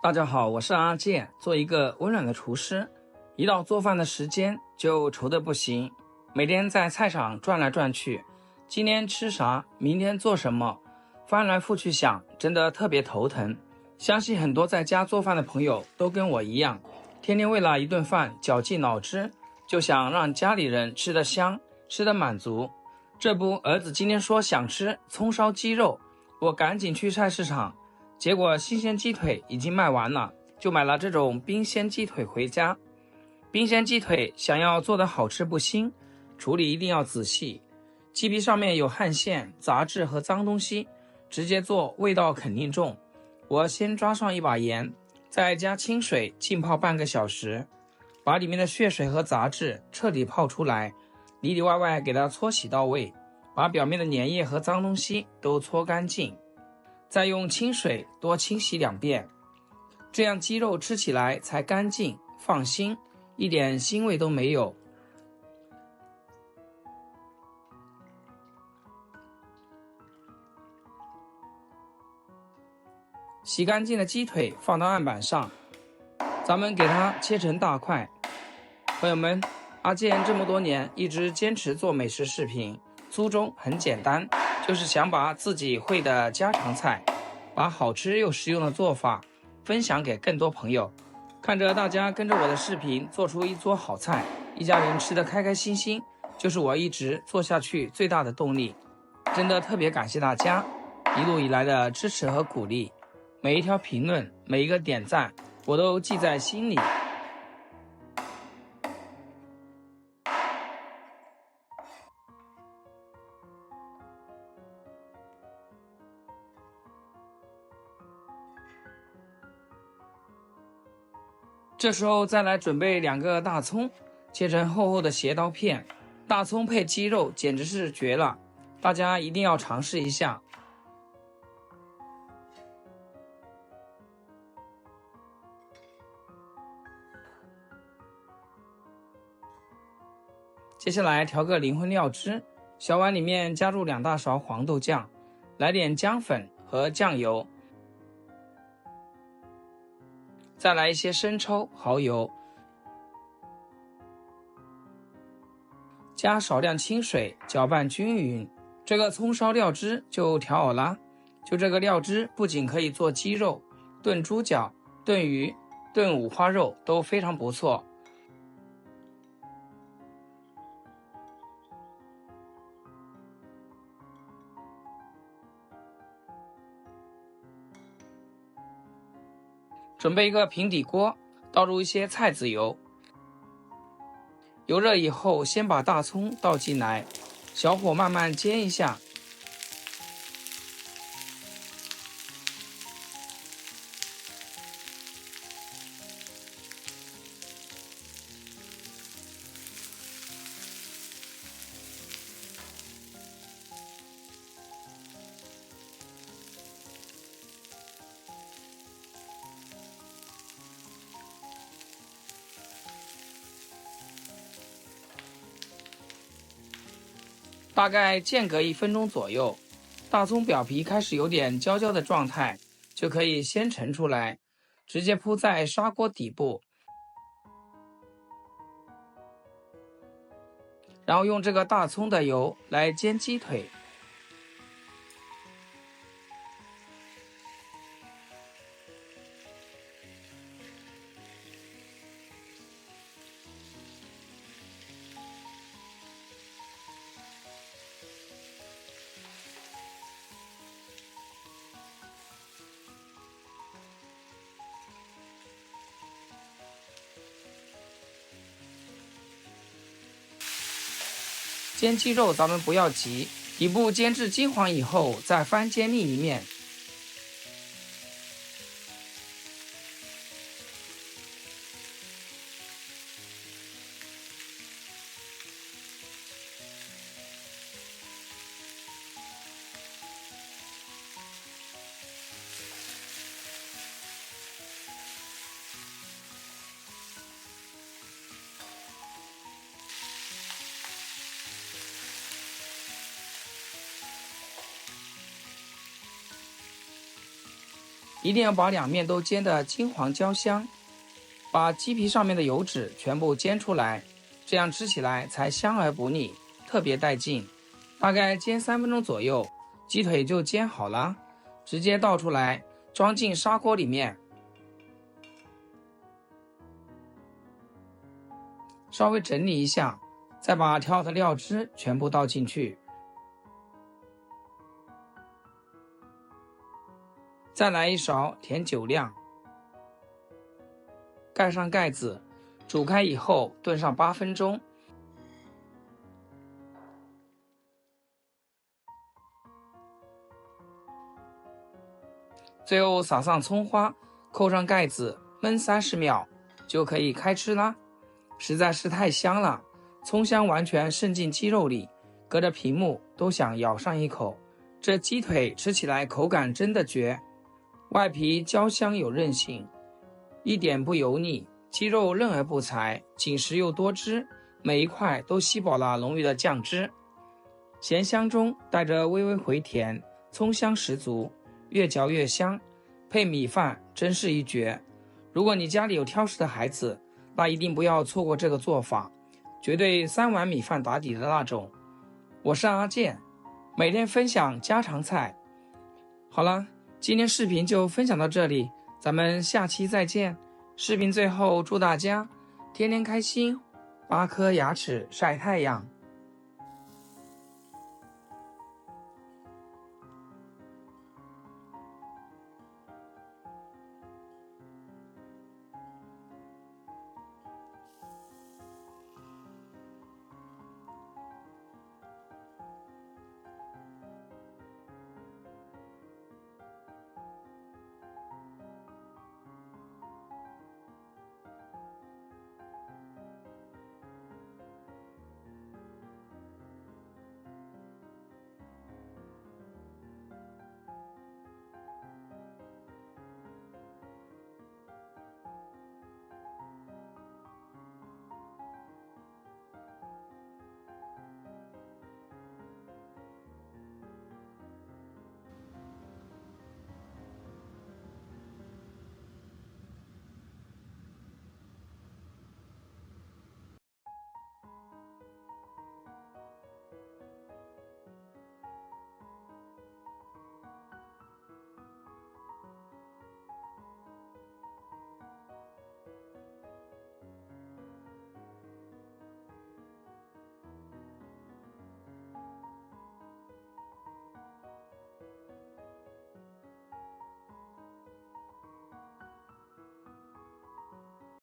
大家好，我是阿健，做一個溫暖的廚師。一到做飯的時間就愁得不行，每天在菜場轉來轉去，今天吃啥，明天做什麼，翻來覆去想，真的特別頭疼。相信很多在家做飯的朋友都跟我一樣，天天為了一頓飯絞盡腦汁，就想讓家裡人吃得香，吃得滿足。這不，兒子今天說想吃蔥燒雞肉，我趕緊去菜市場，結果新鮮雞腿已經賣完了，就買了這種冰鮮雞腿回家。冰鮮雞腿想要做得好吃不腥，處理一定要仔細。雞皮上面有汗腺、雜質和髒東西，直接做味道肯定重。我先抓上一把鹽，再加清水浸泡半個小時，把裡面的血水和雜質徹底泡出來，裡裡外外給它搓洗到位，把表面的粘液和髒東西都搓乾淨，再用清水多清洗2遍，這樣雞肉吃起來才乾淨放心，一點腥味都沒有。洗乾淨的雞腿放到案板上，咱們給它切成大塊。朋友們，阿健這麼多年一直堅持做美食視頻，初衷很簡單，就是想把自己會的家常菜，把好吃又實用的做法分享給更多朋友。看着大家跟着我的視頻做出一桌好菜，一家人吃得開開心心，就是我一直做下去最大的動力。真的特別感謝大家一路以來的支持和鼓勵，每一條評論，每一個點讚，我都記在心裡。這時候再來準備2個大蔥，切成厚厚的斜刀片。大蔥配雞肉簡直是絕了，大家一定要嘗試一下。接下来調個靈魂料汁，小碗裡面加入2大勺黃豆醬，來點薑粉和醬油，再來一些生抽、蠔油，加少量清水攪拌均勻，這個蔥燒料汁就調好了。就這個料汁不僅可以做雞肉、燉豬腳、燉魚、燉五花肉都非常不錯。準備一個平底鍋，倒入一些菜籽油，油熱以後，先把大蔥倒進來，小火慢慢煎一下。大概間隔1分鐘左右，大蔥表皮開始有點焦焦的狀態，就可以先盛出來，直接鋪在砂鍋底部，然後用這個大蔥的油來煎雞腿。煎雞肉咱們不要急，底部煎至金黃以後，再翻煎另一面。一定要把两面都煎得金黄焦香，把雞皮上面的油脂全部煎出來，這樣吃起來才香而不膩，特別帶勁。大概煎3分鐘左右，雞腿就煎好了，直接倒出來，裝進砂鍋裡面，稍微整理一下，再把調好的料汁全部倒進去，再來一勺甜酒釀，蓋上蓋子，煮開以後燉上8分鐘。最後撒上蔥花，扣上蓋子，燜30秒，就可以開吃啦。實在是太香了，蔥香完全滲進雞肉裡，隔着屏幕都想咬上一口。這雞腿吃起來口感真的絕，外皮焦香有韌性，一點不油膩，雞肉嫩而不柴，緊實又多汁，每一塊都吸飽了濃郁的醬汁，鹹香中帶着微微回甜，蔥香十足，越嚼越香，配米飯真是一絕。如果你家裡有挑食的孩子，那一定不要錯過這個做法，絕對3碗米飯打底的那種。我是阿健，每天分享家常菜。好了，今天視頻就分享到這裡，咱們下期再見。視頻最後祝大家天天開心，8顆牙齒曬太陽。